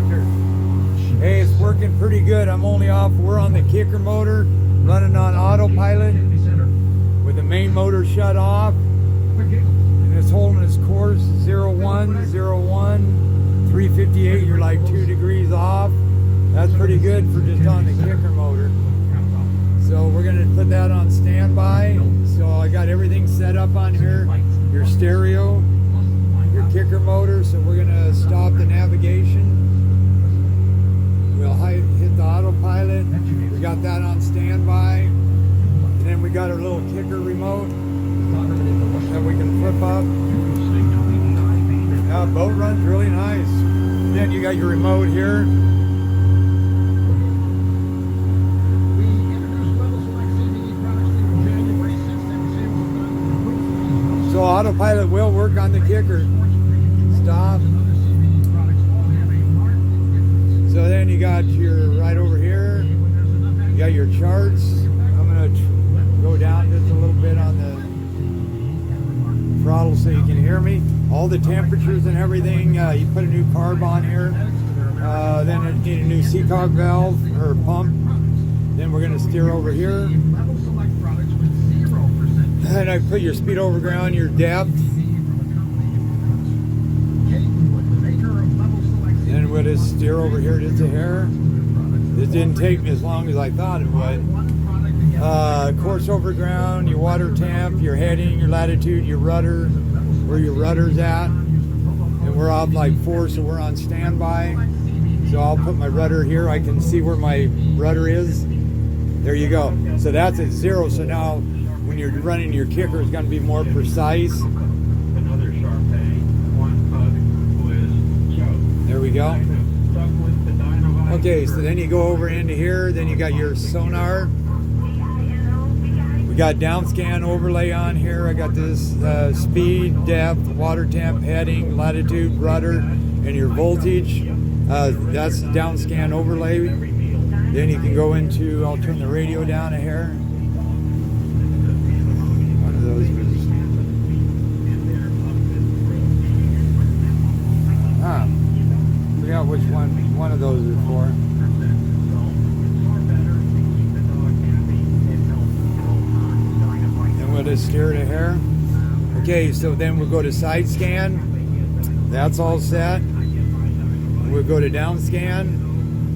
Doctor. Hey, it's working pretty good. I'm only off. We're on the kicker motor, running on autopilot with the main motor shut off. And it's holding its course 01, 358. You're like 2 degrees off. That's pretty good for just on the kicker motor. So we're going to put that on standby. So I got everything set up on here. Your stereo, your kicker motor. So we're going to stop the navigation. We'll hit the autopilot. We got that on standby. And then we got our little kicker remote that we can flip up. Boat runs really nice. Then you got your remote here. So autopilot will work on the kicker. Stop. So then you got your, right over here, you got your charts. I'm going to go down just a little bit on the throttle so you can hear me. All the temperatures and everything. You put a new carb on here. Then you need a new seacock valve or pump. Then we're going to steer over here. And I put your speed over ground, your depth. And we'll just steer over here just a hair. This didn't take me as long as I thought it would. Course over ground, your water temp, your heading, your latitude, your rudder, where your rudder's at. And we're off like 4, so we're on standby. So I'll put my rudder here. I can see where my rudder is. There you go. So that's at 0. So now when you're running your kicker, it's going to be more precise. There we go. Okay, so then you go over into here. Then you got your sonar. We got down scan overlay on here. I got this speed, depth, water temp, heading, latitude, rudder, and your voltage. That's down scan overlay. Then you can go into, I'll turn the radio down a hair. One of those was, forgot which one of those are for. Then we'll just steer it a hair. Okay, so then we'll go to side scan. That's all set. We'll go to down scan.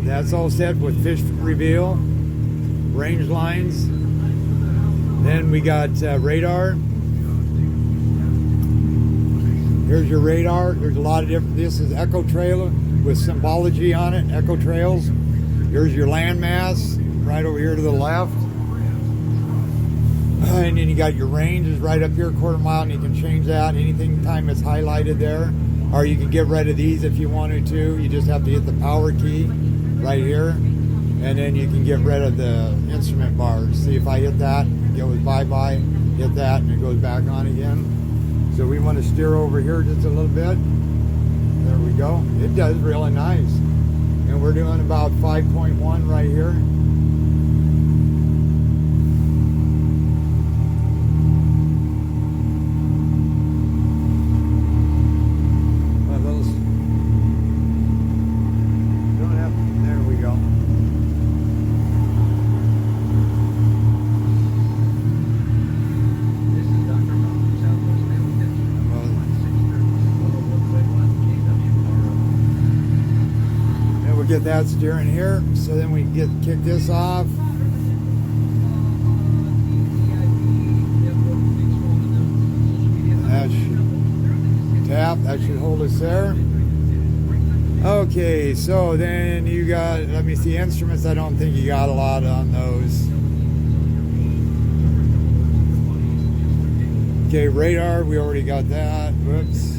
That's all set with fish reveal, range lines. Then we got radar. Here's your radar. There's a lot of different. This is echo trailer with symbology on it. Echo trails. Here's your landmass right over here to the left. And then you got your range is right up here, 1/4 mile, and you can change that anything time it's highlighted there. Or you can get rid of these if you wanted to. You just have to hit the power key right here, and then you can get rid of the instrument bars. See, if I hit that, it goes bye-bye, hit that, and it goes back on again. So we want to steer over here just a little bit. There we go. It does really nice. And we're doing about 5.1 right here. Get that steering here, so then we kick this off. That should tap, that should hold us there. Okay, so then you got, let me see, instruments. I don't think you got a lot on those. Okay, radar, we already got that. Whoops.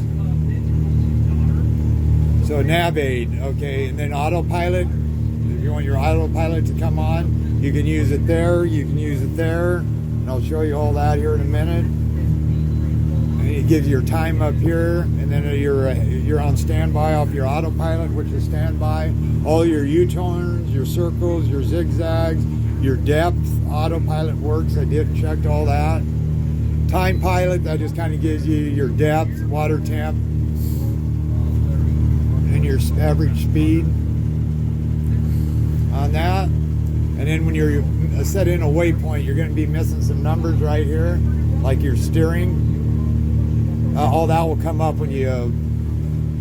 So nav aid, okay, and then autopilot. If you want your autopilot to come on, you can use it there, you can use it there, and I'll show you all that here in a minute. And it gives you your time up here, and then you're on standby off your autopilot, which is standby. All your U-turns, your circles, your zigzags, your depth, autopilot works. I checked all that. Time pilot, that just kind of gives you your depth, water temp, and your your average speed on that. And then when you're set in a waypoint, you're going to be missing some numbers right here, like your steering. All that will come up when you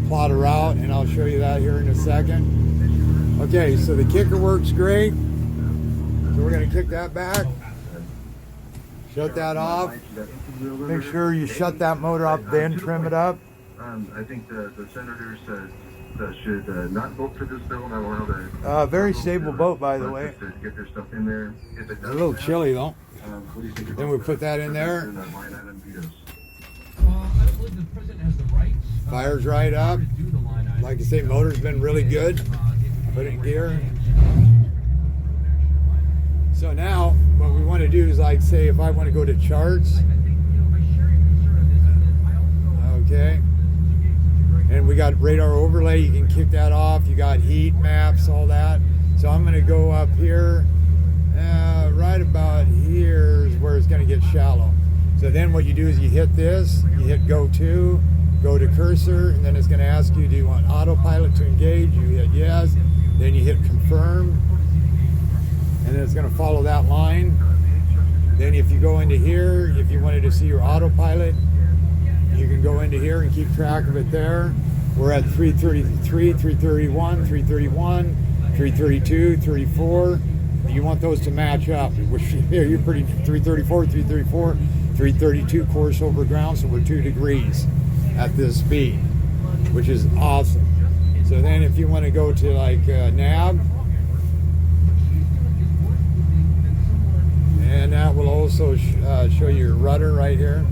plot a route, and I'll show you that here in a second. Okay, so the kicker works great. So we're going to kick that back. Shut that off. Make sure you shut that motor off, then trim it up. I think the senators should not vote for this bill. I don't know very stable boat, by the way. to get their stuff in there. If it A little chilly though. what do you think Then we put that in there. line item vetoes? I believe the president has the right. Fires right up. Like I say, motor's been really good. Put it in gear. So now, what we want to do is, like, say, if I want to go to charts. Okay. And we got radar overlay. You can kick that off. You got heat maps, all that. So I'm going to go up here. Right about here is where it's going to get shallow. So then what you do is you hit this. You hit go to cursor, and then it's going to ask you, do you want autopilot to engage? You hit yes. Then you hit confirm, and then it's going to follow that line. Then if you go into here, if you wanted to see your autopilot, you can go into here and keep track of it there. We're at 333, 331, 331, 332, 34. You want those to match up. Which here you're pretty 334, 334, 332 course over ground, so we're 2 degrees at this speed, which is awesome. So then if you want to go to like nav, and that will also show you your rudder right here.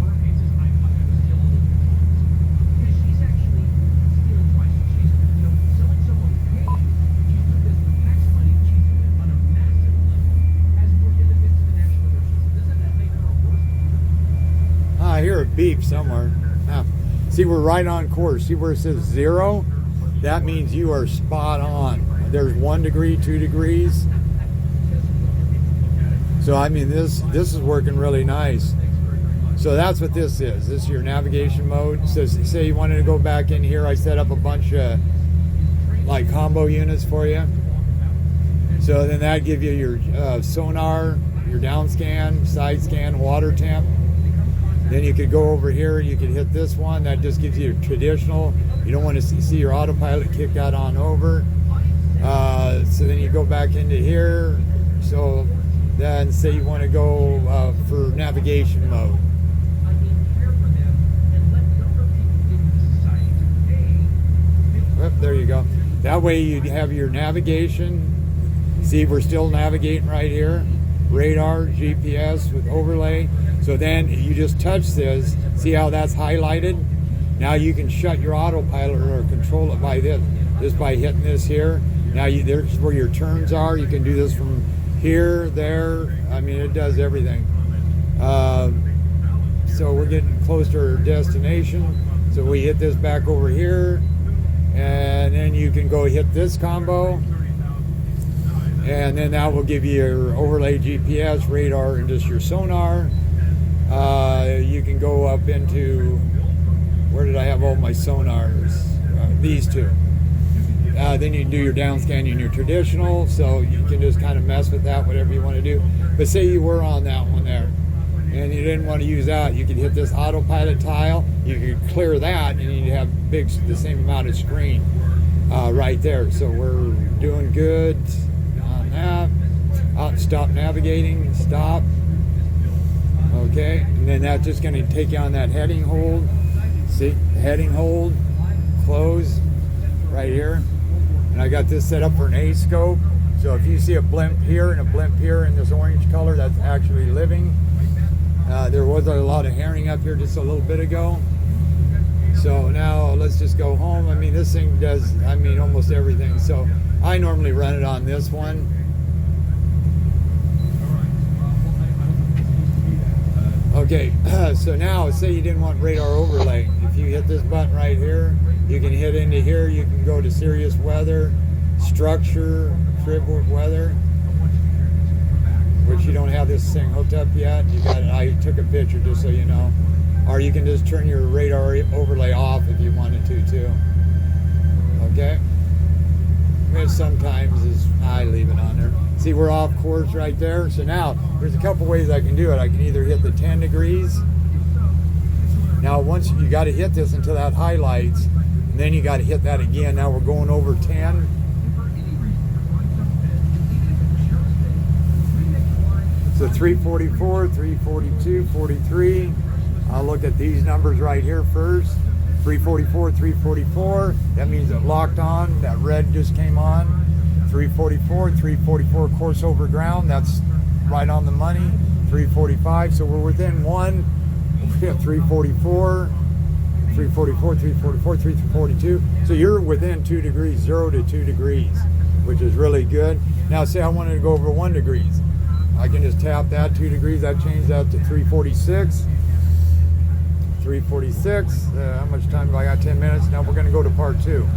I hear a beep somewhere. See, we're right on course. See where it says 0? That means you are spot on. There's 1 degree, 2 degrees. So I mean, this is working really nice. So that's what this is. This is your navigation mode. So say you wanted to go back in here, I set up a bunch of like combo units for you. So then that give you your sonar, your down scan, side scan, water temp. Then you could go over here, you could hit this one, that just gives you your traditional. You don't want to see your autopilot kick that on over. So then you go back into here. So then say you want to go for navigation mode. Yep, there you go. That way you have your navigation. See, we're still navigating right here. Radar, GPS with overlay. So then you just touch this. See how that's highlighted? Now you can shut your autopilot or control it by this. Just by hitting this here. Now there's where your turns are. You can do this from here, there. I mean, it does everything. So we're getting close to our destination. So we hit this back over here. And then you can go hit this combo. And then that will give you your overlay GPS, radar, and just your sonar. You can go up into, where did I have all my sonars? These two. Then you can do your down scan and your traditional, so you can just kind of mess with that, whatever you want to do. But say you were on that one there, and you didn't want to use that, you could hit this autopilot tile, you could clear that, and you'd have the same amount of screen right there. So we're doing good on that. Stop navigating, stop. Okay, and then that's just going to take you on that heading hold. See, heading hold, close, right here. And I got this set up for an A scope. So if you see a blimp here and a blimp here in this orange color, that's actually living. There was a lot of herring up here just a little bit ago. So now let's just go home. I mean, this thing does, I mean, almost everything. So I normally run it on this one. Okay, so now say you didn't want radar overlay. If you hit this button right here, you can hit into here, you can go to serious weather, structure, crib weather, which you don't have this thing hooked up yet. You got it. I took a picture just so you know. Or you can just turn your radar overlay off if you wanted to too. Okay. sometimes is, I leave it on there. See, we're off course right there. So now, there's a couple ways I can do it. I can either hit the 10 degrees. Now, once you got to hit this until that highlights, and then you got to hit that again. Now we're going over 10. So 344, 342, 43. I'll look at these numbers right here first. 344, 344. That means it locked on. That red just came on. 344, 344 course over ground. That's right on the money. 345. So we're within one. We have 344, 344, 344, 342. So you're within 2 degrees, 0 to 2 degrees, which is really good. Now, say I wanted to go over 1 degrees. I can just tap that 2 degrees. That changed that to 346. 346. How much time do I got? 10 minutes. Now we're going to go to part 2.